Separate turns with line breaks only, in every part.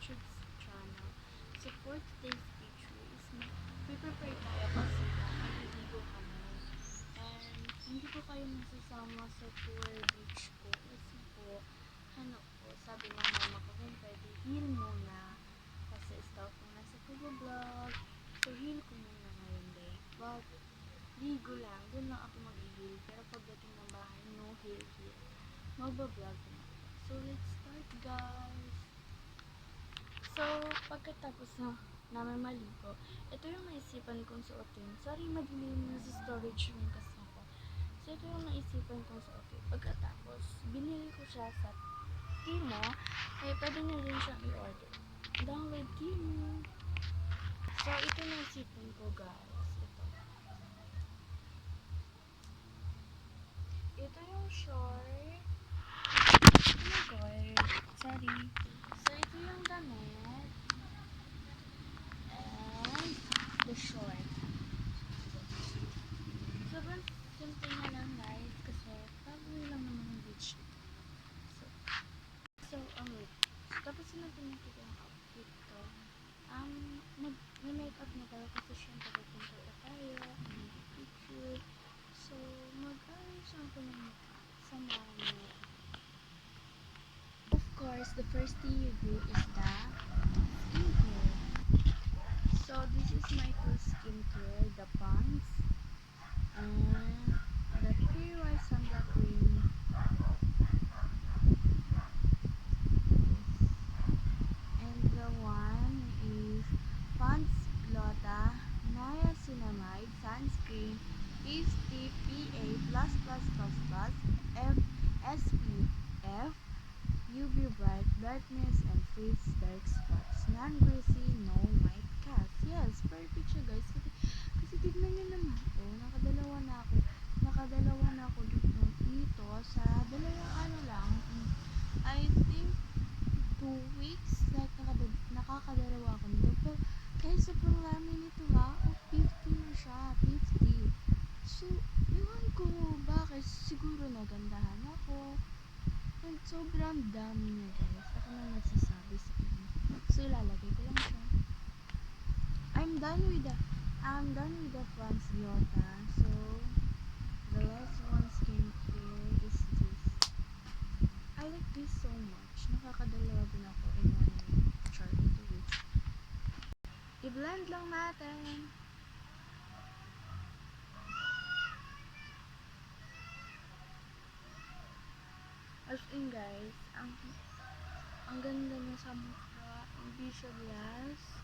Richard's channel. So for today's picture is prepare tayo kasi maliligo kami. And hindi ko kayo nasasama sa tour beach ko kasi po, sabi ng mama ko kung pwede heal muna. Kasi stop ko na sa vlog. So heal ko muna ngayon day. But ligo lang, doon lang ako mag-heal. Pero pagdating ng bahay, no heal. Magbablog na. So let's start guys. So, pagkatapos namin maligo, ito yung naisipan kong suotin. Sorry, madilim na sa storage room kasi ako. So, ito yung naisipan kong suotin. Pagkatapos, binili ko siya sa Timo. Eh, pwede na rin siyang i-order. Download Timo. So, ito yung naisipan ko guys. Ito yung short. Oh my god. Sorry. So, ito yung damit. And the short. Sobrang simple na lang guys kasi pag-uwi lang naman yung beach. So, tapos natin yung outfit ko. May makeup na tayo kasi syempre pupunta pa tayo. Picture. So, mag-ayos ako ng makeup. Samahan mo. Of course, the first thing you do is the skincare. So, this is my full skincare. The Pond's and the Pure White Sunblock Cream. And the one is Pond's Glota Niacinamide Sunscreen PA++++ SPF UV Bright Brightness and Fades Dark Spots Non-greasy, no white cast. Yes, perfect siya guys. Kasi tignan nyo naman po, nakadalawa na ako dito sa dalawang lang. I think 2 weeks, like nakakadalawa ako nito. Pero kahit sobrang rami nito ha, 50 na siya, 50. So, ewan ko bakit, siguro nagandahan ako. And sobrang dami niya guys. Ako na nagsasabi sa inyo. So, ilalagay ko lang siya. I'm done with the Pond's Glota. So, the last one skincare is this. I like this so much. Nakakadalawa din ako in one chart to which. I-blend lang natin. As in guys, ang ganda niya sa mukha. Hindi siya glass.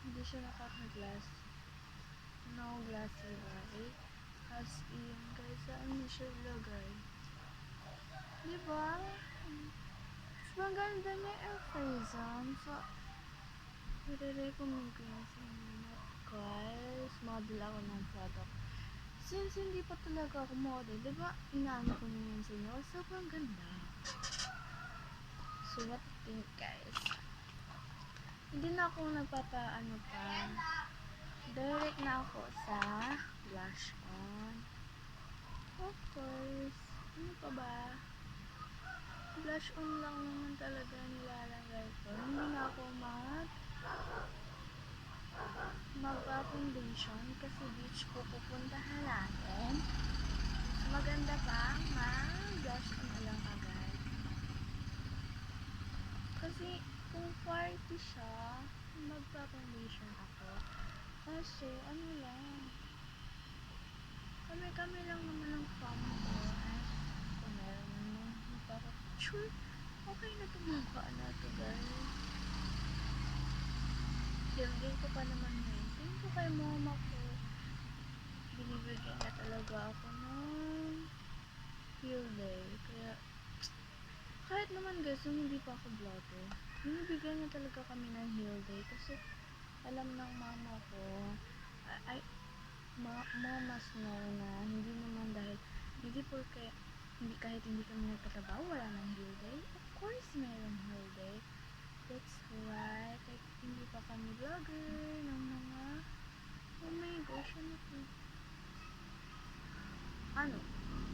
Hindi siya nakaka-glass. No glassy right? As in guys, saan mo siya ilagay? Diba? Mas maganda niya yung Frazon. So, nire-recommend ko yun sa inyo. Guys, model ako ng product. Since hindi pa talaga ako model, diba? Inaano ko yun sa inyo. Sobrang ganda. So, what do you think guys? Hindi na ako nagpapaano pa. Direct na ako sa blush on. Of course. Ano pa ba? Blush on lang naman talaga nilalagay ko. Hindi na ako mag-foundation kasi beach po pupuntahan natin. Maganda pa mag-blush on na lang agad. Kasi kung party siya, magpa-foundation ako. Kasi ano lang, kami lang naman ang fam ko. Kung meron naman magpapapicture, okay na tumukha na ito guys. Dinggin ko pa naman ngayon. Tingin ko kay mama ko, binibigyan na talaga ako ng heal day. Kaya, kahit naman guys, nung hindi pa ako vlogger, binibigyan niya talaga kami ng heal day. Kasi, alam ng mama ko, mamas know na hindi naman dahil, kahit hindi kami nagtatrabaho, wala nang heal day. Of course, meron heal day. That's why, kahit hindi pa kami vlogger ng mga, oh my gosh, ano po?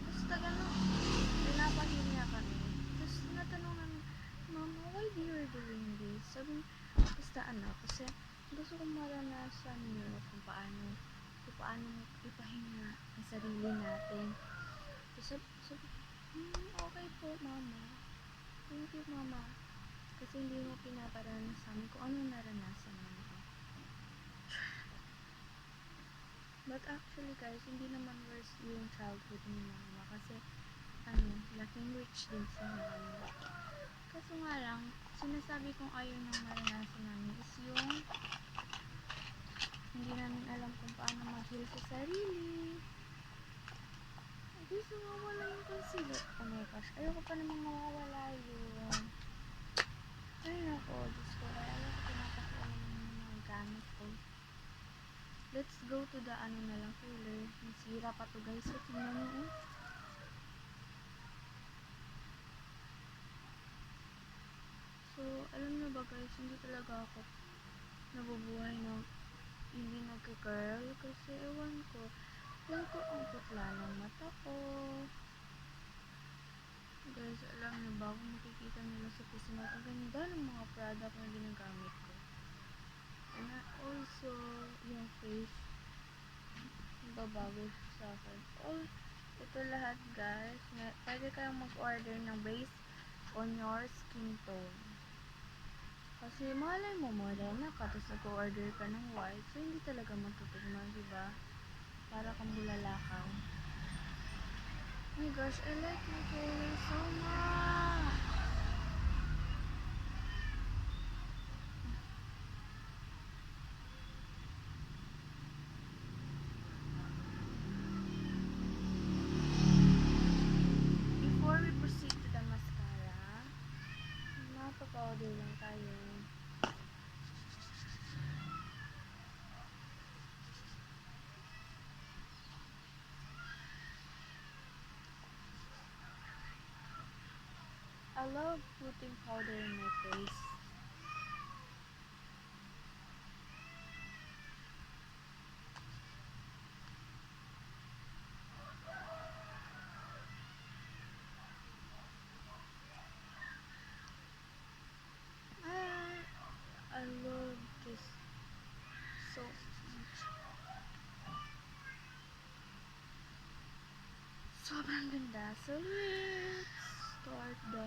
Basta gano'n, pinapahil niya kami. Tapos natanong namin, Mama, why you are doing this? Sabi, basta kasi gusto kong maranasan yun kung paano ipahinga ang sarili natin. So, sabi, okay po, mama. Thank you, mama. Kasi hindi mo pinaparanas sa amin kung ano naranasan mo. But actually guys, hindi naman worse yung childhood ni mama kasi laking rich din si mama. Kaso nga lang, sinasabi kong ayaw nang maranasan namin is yung hindi namin alam kung paano mag-heal sa sarili. Gusto mawala yung concealer. Oh my gosh, ayoko pa namang mawawala yun. Ay nako, Diyos ko, kaya ayaw ko pinapakuan yung mga gamit ko. Let's go to the na lang cooler. Nasira pa to guys. So, tingnan nyo So, alam nyo ba guys, hindi talaga ako nabubuhay na hindi nagka-curl. Kasi ewan ko. Lang ko ang putla ng mata ko. Guys, alam nyo ba kung makikita nila sa kusina, ang ganda ng mga product na ginagamit ko. And also, yung face, babago sa akin. Ito lahat guys, pwede kayong mag-order ng base on your skin tone. Kasi malay mo morena ka, tapos nag-order ka ng white, so hindi talaga matutugma, diba? Para kang bulalakaw. Oh my gosh, I like my color so much! Before we proceed to the mascara, mapapowder lang tayo. I love putting powder in my face. I love this so much. Sobrang ganda. So let's start the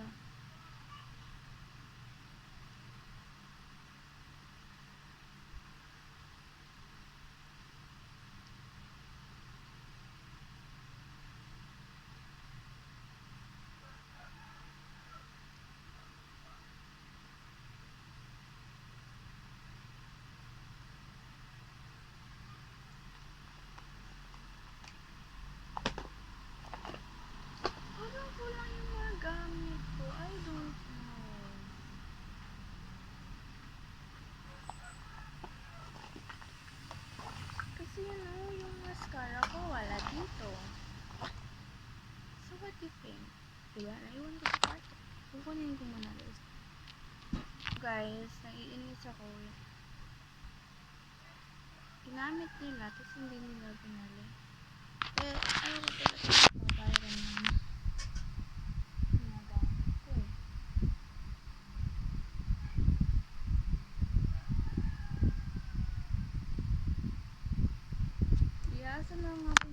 parang kulang yung mga gamit ko. I don't know. Kasi yung mascara ko wala dito. So what do you think? Diba? Naiwan ko sa kwarto. Kukunin ko muna guys. Guys, naiinis ako. Ginamit nila, tapos hindi nila binali. Ayaw ko talaga papayaran ng mga gamit ko eh. Asan na nga po